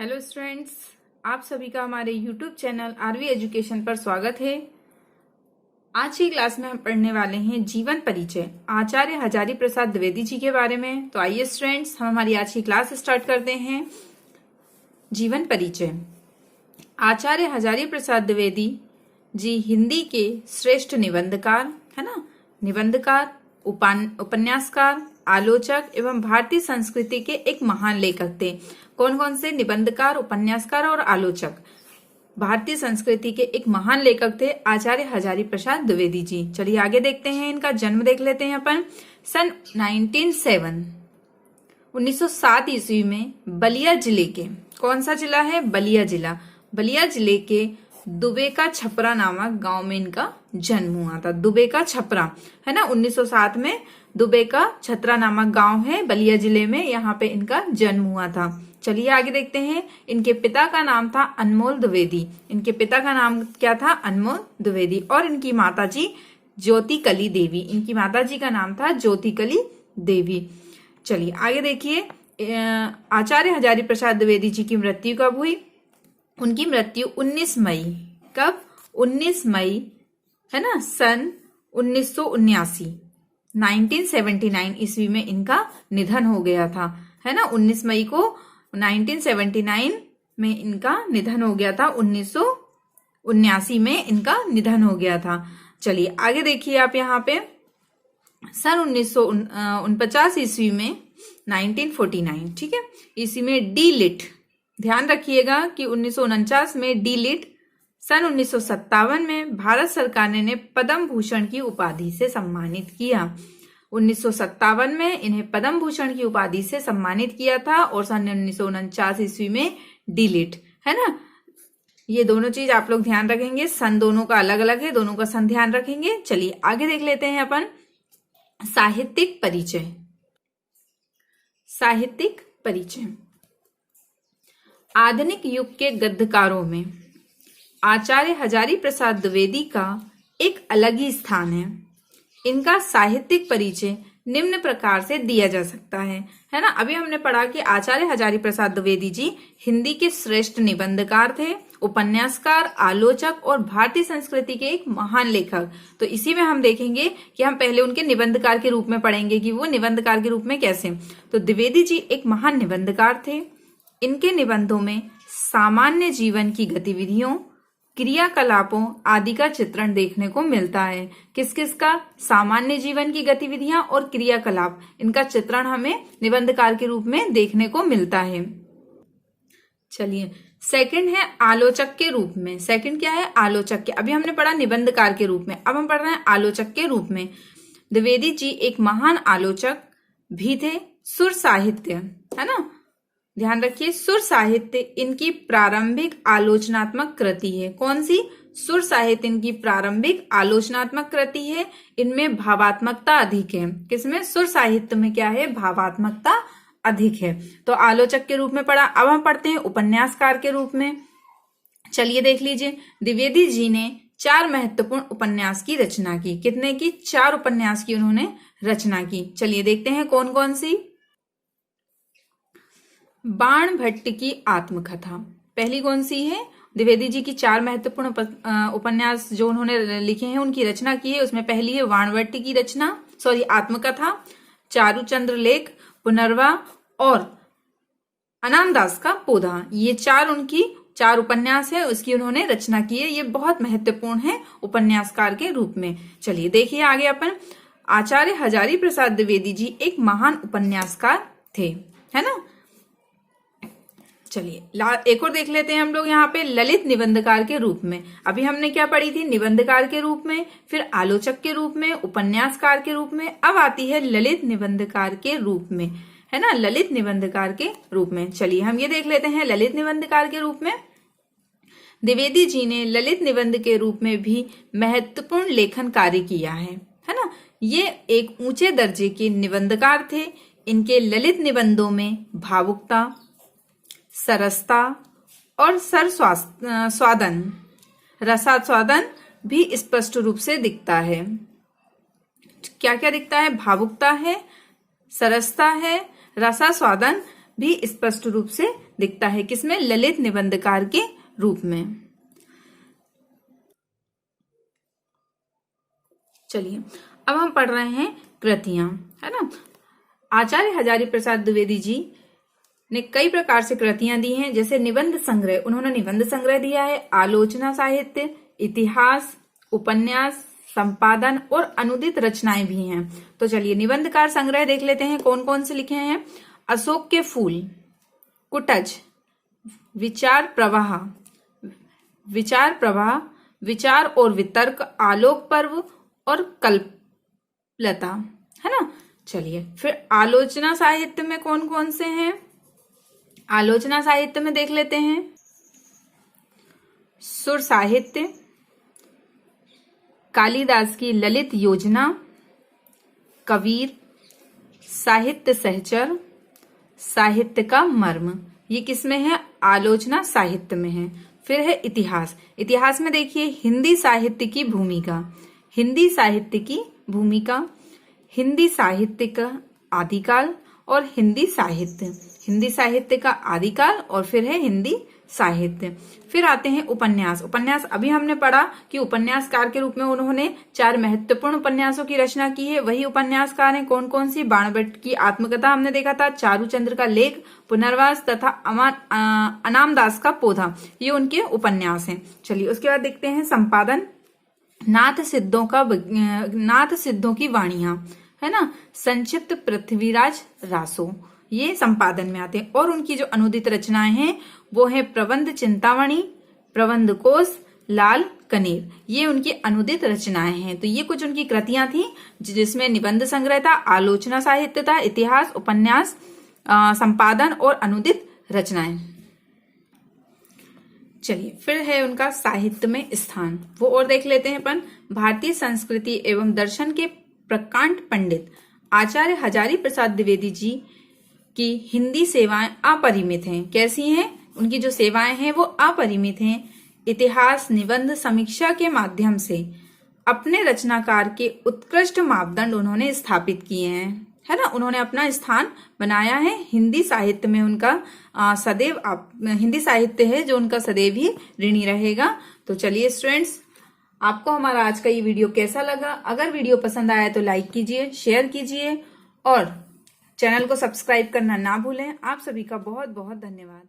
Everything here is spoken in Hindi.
हेलो स्टूडेंट्स, आप सभी का हमारे यूट्यूब चैनल आरवी एजुकेशन पर स्वागत है। आज की क्लास में हम पढ़ने वाले हैं जीवन परिचय आचार्य हजारी प्रसाद द्विवेदी जी के बारे में। तो आइए स्टूडेंट्स, हम हमारी आज की क्लास स्टार्ट करते हैं। जीवन परिचय। आचार्य हजारी प्रसाद द्विवेदी जी हिंदी के श्रेष्ठ निबंधकार है ना, निबंधकार, उपन्यासकार, आलोचक एवं भारतीय संस्कृति के एक महान लेखक थे। कौन कौन से? निबंधकार, उपन्यासकार और आलोचक। भारतीय संस्कृति के एक महान लेखक थे आचार्य हजारी प्रसाद द्विवेदी जी। चलिए आगे देखते हैं, इनका जन्म देख लेते हैं अपन। सन 1907 ईस्वी में बलिया जिले के, कौन सा जिला है? बलिया जिला। बलिया जिले के दुबे का छपरा नामक गांव में इनका जन्म हुआ था। दुबे का छपरा है ना, 1907 में दुबे का छपरा नामक गांव है बलिया जिले में, यहाँ पे इनका जन्म हुआ था। चलिए आगे देखते हैं। इनके पिता का नाम था अनमोल द्विवेदी। इनके पिता का नाम क्या था? अनमोल द्विवेदी। और इनकी माताजी ज्योतिकली देवी। इनकी माताजी का नाम था ज्योतिकली देवी। चलिए आगे देखिए। आचार्य हजारी प्रसाद द्विवेदी जी की मृत्यु कब हुई? उनकी मृत्यु 19 मई, कब? 19 मई है ना, सन 1979 ईस्वी में इनका निधन हो गया था है ना। 19 मई को 1979 में इनका निधन हो गया था। 1979 में इनका निधन हो गया था। चलिए आगे देखिए आप यहाँ पे। सन 1949 ईस्वी में 1949, ठीक है, इसी में डी लिट, ध्यान रखिएगा कि 1949 में डी लिट। सन 1957 में भारत सरकार ने पद्म भूषण की उपाधि से सम्मानित किया। 1957 में इन्हें पद्म भूषण की उपाधि से सम्मानित किया था। और सन 1949 ईस्वी में डी लिट, है ना। ये दोनों चीज आप लोग ध्यान रखेंगे, सन दोनों का अलग अलग है, दोनों का सन ध्यान रखेंगे। चलिए आगे देख लेते हैं अपन। साहित्यिक परिचय। साहित्यिक परिचय। आधुनिक युग के गद्यकारों में आचार्य हजारी प्रसाद द्विवेदी का एक अलग ही स्थान है। इनका साहित्यिक परिचय निम्न प्रकार से दिया जा सकता है ना। अभी हमने पढ़ा कि आचार्य हजारी प्रसाद द्विवेदी जी हिंदी के श्रेष्ठ निबंधकार थे, उपन्यासकार, आलोचक और भारतीय संस्कृति के एक महान लेखक। तो इसी में हम देखेंगे कि हम पहले उनके निबंधकार के रूप में पढ़ेंगे कि वो निबंधकार के रूप में कैसे। तो द्विवेदी जी एक महान निबंधकार थे। इनके निबंधों में सामान्य जीवन की गतिविधियों, क्रियाकलापों आदि का चित्रण देखने को मिलता है। किस किस का? सामान्य जीवन की गतिविधियां और क्रियाकलाप, इनका चित्रण हमें निबंधकार के रूप में देखने को मिलता है। चलिए सेकंड है आलोचक के रूप में। सेकंड क्या है? आलोचक के। अभी हमने पढ़ा निबंधकार के रूप में, अब हम पढ़ रहे हैं आलोचक के रूप में। द्विवेदी जी एक महान आलोचक भी थे। सुर साहित्य, है ना, ध्यान रखिए, सुर साहित्य इनकी प्रारंभिक आलोचनात्मक कृति है। कौन सी? सुर साहित्य इनकी प्रारंभिक आलोचनात्मक कृति है। इनमें भावात्मकता अधिक है। किसमें? सुर साहित्य में क्या है? भावात्मकता अधिक है। तो आलोचक के रूप में पढ़ा। अब हम पढ़ते हैं उपन्यासकार के रूप में। चलिए देख लीजिए। द्विवेदी जी ने 4 महत्वपूर्ण उपन्यास की रचना की। कितने की? 4 उपन्यास की उन्होंने रचना की। चलिए देखते हैं कौन कौन सी। बाण भट्ट की आत्मकथा पहली कौन सी है? द्विवेदी जी की 4 महत्वपूर्ण उपन्यास जो उन्होंने लिखे हैं, उनकी रचना की है। उसमें पहली है बाण भट्ट की रचना, आत्मकथा, चारुचंद्र लेख, पुनर्वा और अनामदास का पौधा। ये 4 उनकी 4 उपन्यास है, उसकी उन्होंने रचना की है। ये बहुत महत्वपूर्ण है उपन्यासकार के रूप में। चलिए देखिए आगे अपन। आचार्य हजारी प्रसाद द्विवेदी जी एक महान उपन्यासकार थे, है ना। चलिए एक और देख लेते हैं हम लोग यहाँ पे, ललित निबंधकार के रूप में। अभी हमने क्या पढ़ी थी? निबंधकार के रूप में, फिर आलोचक के रूप में, उपन्यासकार के रूप में। अब आती है ललित निबंधकार के रूप में, है ना, ललित निबंधकार के रूप में। चलिए हम ये देख लेते हैं ललित निबंधकार के रूप में। द्विवेदी जी ने ललित निबंध के रूप में भी महत्वपूर्ण लेखन कार्य किया है ना। ये एक ऊंचे दर्जे के निबंधकार थे। इनके ललित निबंधों में भावुकता, सरसता और स्वादन, रसास्वादन भी स्पष्ट रूप से दिखता है। क्या क्या दिखता है? भावुकता है, सरसता है, रसास्वादन भी स्पष्ट रूप से दिखता है, किसमें? ललित निबंधकार के रूप में। चलिए अब हम पढ़ रहे हैं कृतियां, है ना। आचार्य हजारी प्रसाद द्विवेदी जी ने कई प्रकार से कृतियां दी हैं, जैसे निबंध संग्रह, उन्होंने निबंध संग्रह दिया है, आलोचना साहित्य, इतिहास, उपन्यास, संपादन और अनुदित रचनाएं भी हैं। तो चलिए निबंधकार संग्रह देख लेते हैं कौन कौन से लिखे हैं। अशोक के फूल, कुटज, विचार प्रवाह, विचार और वितर्क, आलोक पर्व और कल्पलता, है ना। चलिए फिर आलोचना साहित्य में कौन कौन से हैं। आलोचना साहित्य में देख लेते हैं सुर साहित्य, कालिदास की ललित योजना, कबीर, साहित्य सहचर, साहित्य का मर्म, ये किसमें है? आलोचना साहित्य में है। फिर है इतिहास, इतिहास में देखिए हिंदी साहित्य की भूमिका, हिंदी साहित्य की भूमिका, हिंदी साहित्य का आदिकाल और हिंदी साहित्य का आदिकाल, और फिर है हिंदी साहित्य। फिर आते हैं उपन्यास, उपन्यास अभी हमने पढ़ा कि उपन्यासकार के रूप में उन्होंने 4 महत्वपूर्ण उपन्यासों की रचना की है। वही उपन्यासकार हैं कौन कौन सी? बाणभट्ट की आत्मकथा हमने देखा था, चारूचंद्र का लेख, पुनर्वास तथा अनामदास का पौधा, ये उनके उपन्यास हैं। चलिए उसके बाद देखते हैं संपादन। नाथ सिद्धों की वाणियां, है ना, संक्षिप्त पृथ्वीराज रासो, ये संपादन में आते हैं। और उनकी जो अनुदित रचनाएं हैं वो है प्रबंध चिंतामणि, प्रबंध कोश, लाल कनेर, ये उनकी अनुदित रचनाएं हैं। तो ये कुछ उनकी कृतियां थी जिसमें निबंध संग्रह था, आलोचना साहित्य था, इतिहास, उपन्यास, संपादन और अनुदित रचनाएं। चलिए फिर है उनका साहित्य में स्थान, वो और देख लेते हैं अपन। भारतीय संस्कृति एवं दर्शन के प्रकांड पंडित आचार्य हजारी प्रसाद द्विवेदी जी की हिंदी सेवाएं अपरिमित हैं। कैसी हैं? उनकी जो सेवाएं हैं वो अपरिमित हैं। इतिहास, निबंध, समीक्षा के माध्यम से अपने रचनाकार के उत्कृष्ट मापदंड उन्होंने स्थापित किए हैं, है ना। उन्होंने अपना स्थान बनाया है हिंदी साहित्य में। उनका सदैव हिंदी साहित्य है जो उनका सदैव ही ऋणी रहेगा। तो चलिए स्टूडेंट्स, आपको हमारा आज का ये वीडियो कैसा लगा? अगर वीडियो पसंद आया तो लाइक कीजिए, शेयर कीजिए और चैनल को सब्सक्राइब करना ना भूलें। आप सभी का बहुत बहुत धन्यवाद।